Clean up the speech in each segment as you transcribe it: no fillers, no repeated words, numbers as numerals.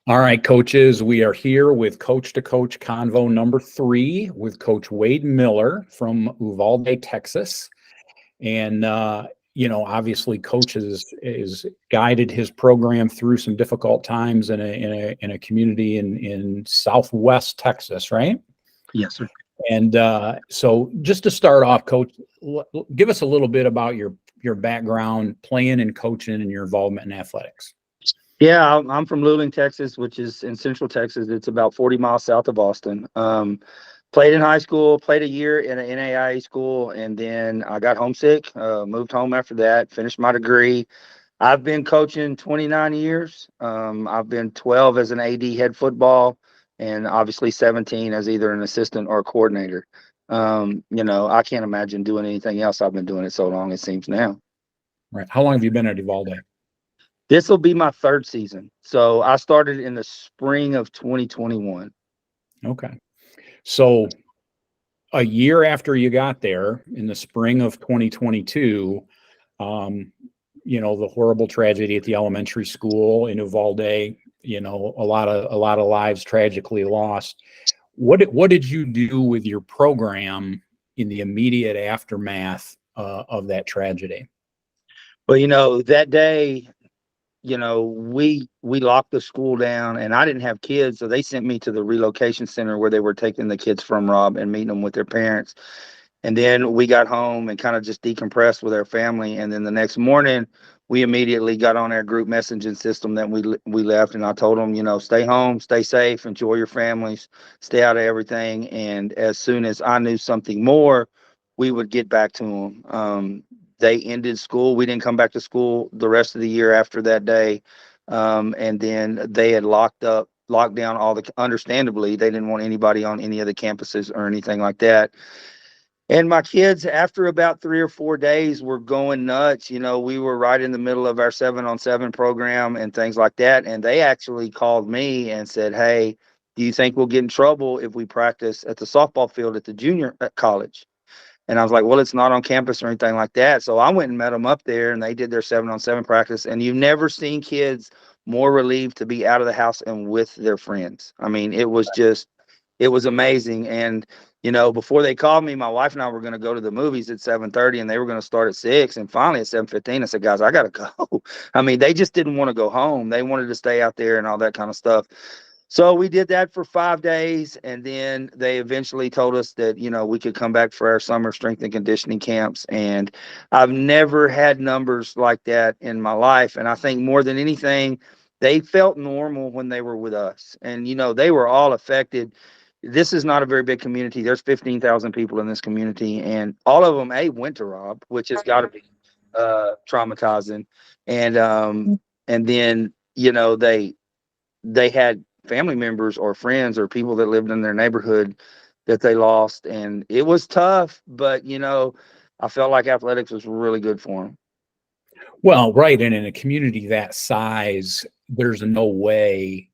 All right, coaches, we are here with Coach to Coach Convo number 3 with Coach Wade Miller from Uvalde, Texas. And, obviously, Coach is guided his program through some difficult times in a community in Southwest Texas, right? Yes, sir. And so just to start off, Coach, give us a little bit about your background playing and coaching and your involvement in athletics. Yeah, I'm from Luling, Texas, which is in Central Texas. It's about 40 miles south of Austin. Played in high school, played a year in an NAIA school, and then I got homesick, moved home after that, finished my degree. I've been coaching 29 years. I've been 12 as an AD head football, and obviously 17 as either an assistant or a coordinator. I can't imagine doing anything else. I've been doing it so long, it seems now. Right. How long have you been at Uvalde? This will be my third season. So I started in the spring of 2021. Okay. So a year after you got there in the spring of 2022, the horrible tragedy at the elementary school in Uvalde, a lot of lives tragically lost. What did you do with your program in the immediate aftermath of that tragedy? Well, that day, we locked the school down, and I didn't have kids, so they sent me to the relocation center where they were taking the kids from, Rob, and meeting them with their parents. And then we got home and kind of just decompressed with our family. And then the next morning, we immediately got on our group messaging system that we left, and I told them, stay home, stay safe, enjoy your families, stay out of everything. And as soon as I knew something more, we would get back to them. They ended school. We didn't come back to school the rest of the year after that day. And then they had locked down understandably, they didn't want anybody on any of the campuses or anything like that. And my kids, after about 3 or 4 days, were going nuts. We were right in the middle of our 7-on-7 program and things like that. And they actually called me and said, "Hey, do you think we'll get in trouble if we practice at the softball field at the junior college?" And I was like, "Well, it's not on campus or anything like that." So I went and met them up there, and they did their 7-on-7 practice. And you've never seen kids more relieved to be out of the house and with their friends. I mean, it was amazing. And before they called me, my wife and I were going to go to the movies at 7:30, and they were going to start at 6. And finally at 7:15, I said, "Guys, I got to go." I mean, they just didn't want to go home. They wanted to stay out there and all that kind of stuff. So we did that for 5 days, and then they eventually told us that, we could come back for our summer strength and conditioning camps. And I've never had numbers like that in my life. And I think more than anything, they felt normal when they were with us. And, they were all affected. This is not a very big community. There's 15,000 people in this community, and all of them, went to Robb, which has got to be traumatizing. And then, they had family members or friends or people that lived in their neighborhood that they lost. And it was tough, but, I felt like athletics was really good for them. Well, right, and in a community that size, there's no way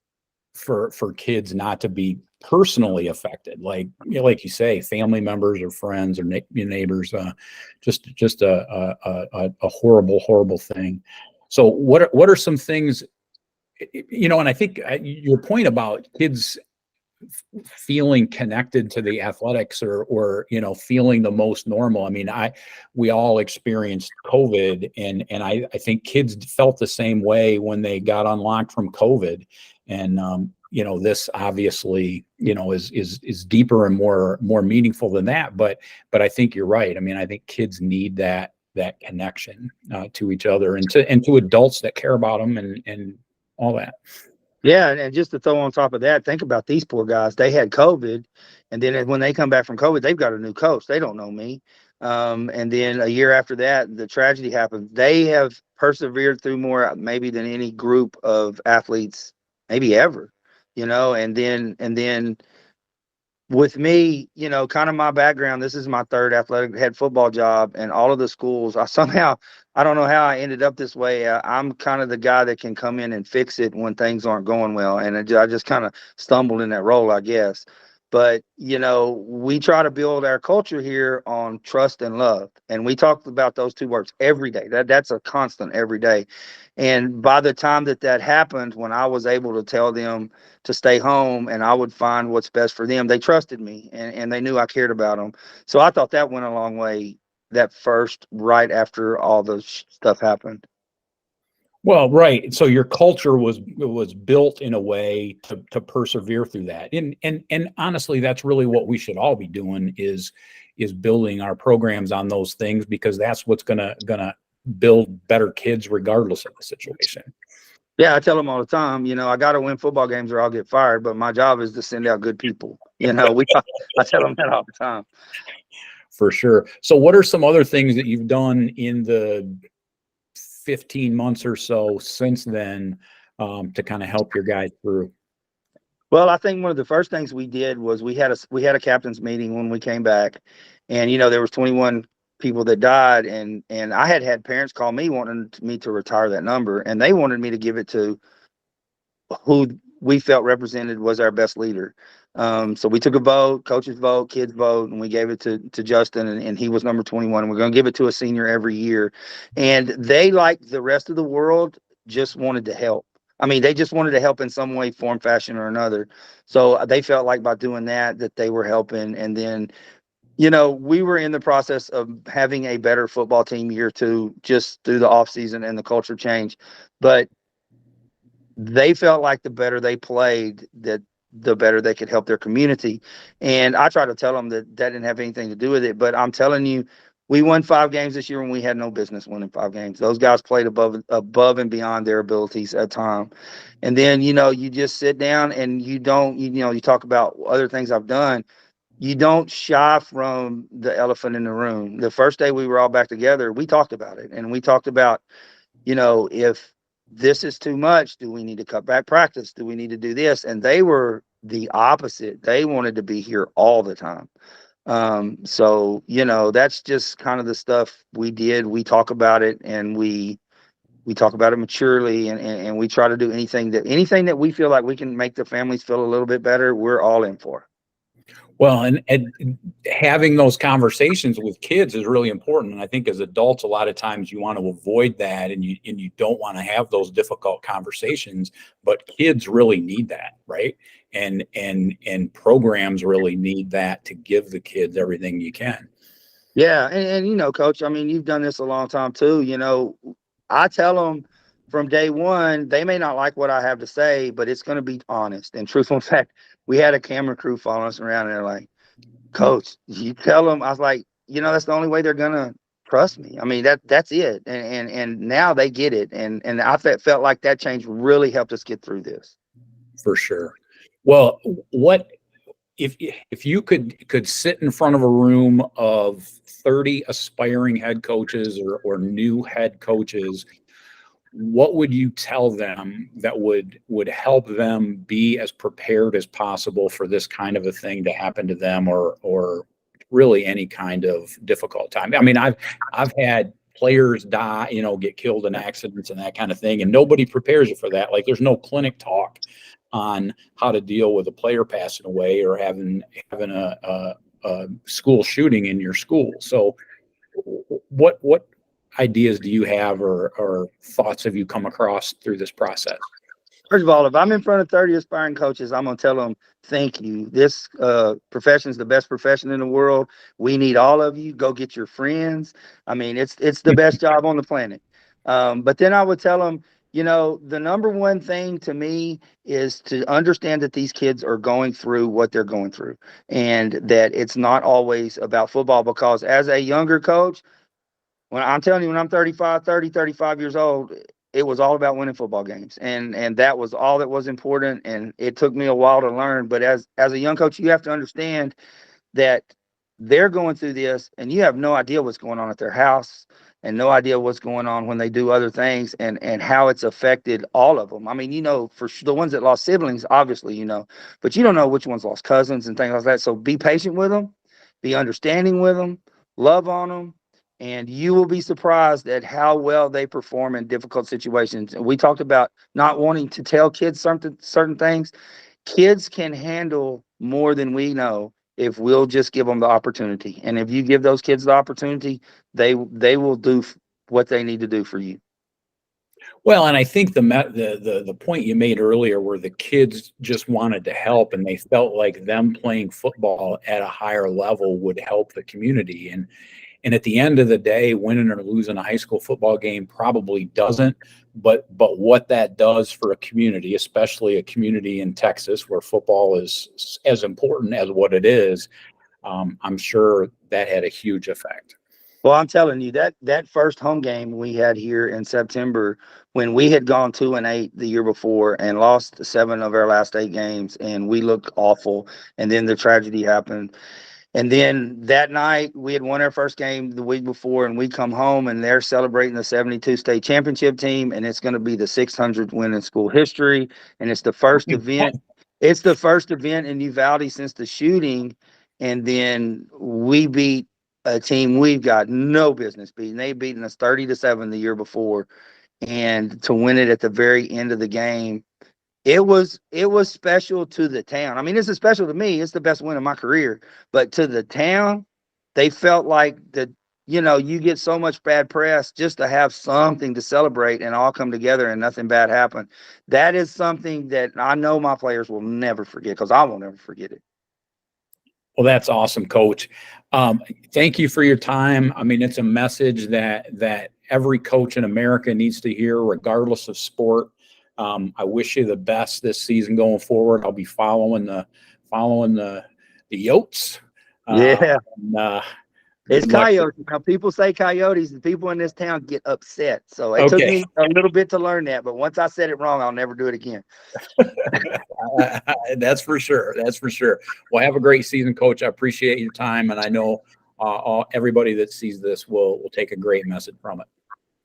for kids not to be personally affected. Like you say, family members or friends or neighbors, just a horrible thing. So what are some things, and I think your point about kids feeling connected to the athletics or feeling the most normal. I mean, we all experienced COVID, and I think kids felt the same way when they got unlocked from COVID. And this obviously is deeper and more meaningful than that. But I think you're right. I mean, I think kids need that connection to each other and to adults that care about them and all that. Yeah, and just to throw on top of that, think about these poor guys. They had COVID, and then when they come back from COVID, they've got a new coach. They don't know me. And then a year after that, the tragedy happened. They have persevered through more maybe than any group of athletes, maybe ever. And then with me, kind of my background, this is my third athletic head football job, and all of the schools, I don't know how I ended up this way. I'm kind of the guy that can come in and fix it when things aren't going well. And I just kind of stumbled in that role, I guess. But, we try to build our culture here on trust and love. And we talked about those two words every day. That's a constant every day. And by the time that happened, when I was able to tell them to stay home and I would find what's best for them, they trusted me, and they knew I cared about them. So I thought that went a long way, that first, right after all the stuff happened. Well, right. So your culture was built in a way to persevere through that. And honestly, that's really what we should all be doing is building our programs on those things, because that's what's gonna build better kids regardless of the situation. Yeah, I tell them all the time, I got to win football games or I'll get fired, but my job is to send out good people. I tell them that all the time. For sure. So what are some other things that you've done in the 15 months or so since then, to kind of help your guys through? Well, I think one of the first things we did was we had a captain's meeting when we came back, and there was 21 people that died, and I had parents call me wanting me to retire that number, and they wanted me to give it to who we felt represented was our best leader. So we took a vote, coaches vote, kids vote, and we gave it to Justin, and he was number 21. And we're going to give it to a senior every year. And they, like the rest of the world, just wanted to help. I mean, they just wanted to help in some way, form, fashion, or another. So they felt like by doing that they were helping. And then, we were in the process of having a better football team year two, just through the off season and the culture change. But they felt like the better they played, that the better they could help their community. And I try to tell them that didn't have anything to do with it. But I'm telling you, we won 5 games this year when we had no business winning 5 games. Those guys played above and beyond their abilities at time. And then, you just sit down and you don't, you talk about other things I've done. You don't shy from the elephant in the room. The first day we were all back together, we talked about it. And we talked about, if this is too much, do we need to cut back practice? Do we need to do this? And they were the opposite. They wanted to be here all the time. So, that's just kind of the stuff we did. We talk about it, and we talk about it maturely, and we try to do anything that we feel like we can make the families feel a little bit better, we're all in for. Well, and having those conversations with kids is really important. And I think as adults, a lot of times you want to avoid that, and you don't want to have those difficult conversations, but kids really need that, right? And programs really need that to give the kids everything you can. Yeah, and Coach, I mean, you've done this a long time too. I tell them from day one, they may not like what I have to say, but it's going to be honest and truthful. In fact, we had a camera crew following us around, and they're like, Coach, you tell them. I was like, that's the only way they're going to trust me. I mean, that's it. And now they get it. And I felt like that change really helped us get through this. For sure. Well, what if you could sit in front of a room of 30 aspiring head coaches or new head coaches, what would you tell them that would help them be as prepared as possible for this kind of a thing to happen to them, or really any kind of difficult time? I mean, I've had players die, get killed in accidents and that kind of thing, and nobody prepares you for that. Like, there's no clinic talk on how to deal with a player passing away or having a school shooting in your school. So what ideas do you have, or thoughts have you come across through this process? First of all, if I'm in front of 30 aspiring coaches, I'm going to tell them, thank you. This profession is the best profession in the world. We need all of you. Go get your friends. I mean, it's the best job on the planet. But then I would tell them, the number one thing to me is to understand that these kids are going through what they're going through, and that it's not always about football. Because as a younger coach, when I'm telling you, when I'm 35 years old, it was all about winning football games. And that was all that was important. And it took me a while to learn. But as a young coach, you have to understand that they're going through this, and you have no idea what's going on at their house, and no idea what's going on when they do other things, and how it's affected all of them. I mean, for the ones that lost siblings, obviously, but you don't know which ones lost cousins and things like that. So be patient with them, be understanding with them, love on them, and you will be surprised at how well they perform in difficult situations. We talked about not wanting to tell kids certain things. Kids can handle more than we know if we'll just give them the opportunity. And if you give those kids the opportunity, they will do what they need to do for you. Well, and I think the point you made earlier, where the kids just wanted to help and they felt like them playing football at a higher level would help the community. And at the end of the day, winning or losing a high school football game probably doesn't. But what that does for a community, especially a community in Texas where football is as important as what it is, I'm sure that had a huge effect. Well, I'm telling you that first home game we had here in September, when we had gone 2-8 the year before and lost 7 of our last 8 games, and we looked awful, and then the tragedy happened. And then that night we had won our first game the week before, and we come home and they're celebrating the 72 state championship team, and it's going to be the 600th win in school history, and it's the first event. It's the first event in Uvalde since the shooting, and then we beat a team we've got no business beating. They beaten us 30-7 the year before, and to win it at the very end of the game, it was special to the town. I mean, it's special to me. It's the best win of my career. But to the town, they felt like you get so much bad press just to have something to celebrate and all come together and nothing bad happen. That is something that I know my players will never forget, because I will never forget it. Well, that's awesome, Coach. Thank you for your time. I mean, it's a message that every coach in America needs to hear, regardless of sport. I wish you the best this season going forward. I'll be following the Yotes. Yeah. It's Good luck. coyotes. Now, people say coyotes, and people in this town get upset. So it took Okay. me a little bit to learn that. But once I said it wrong, I'll never do it again. That's for sure. That's for sure. Well, have a great season, Coach. I appreciate your time, and I know everybody that sees this will take a great message from it.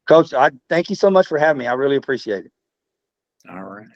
Coach, I thank you so much for having me. I really appreciate it. All right.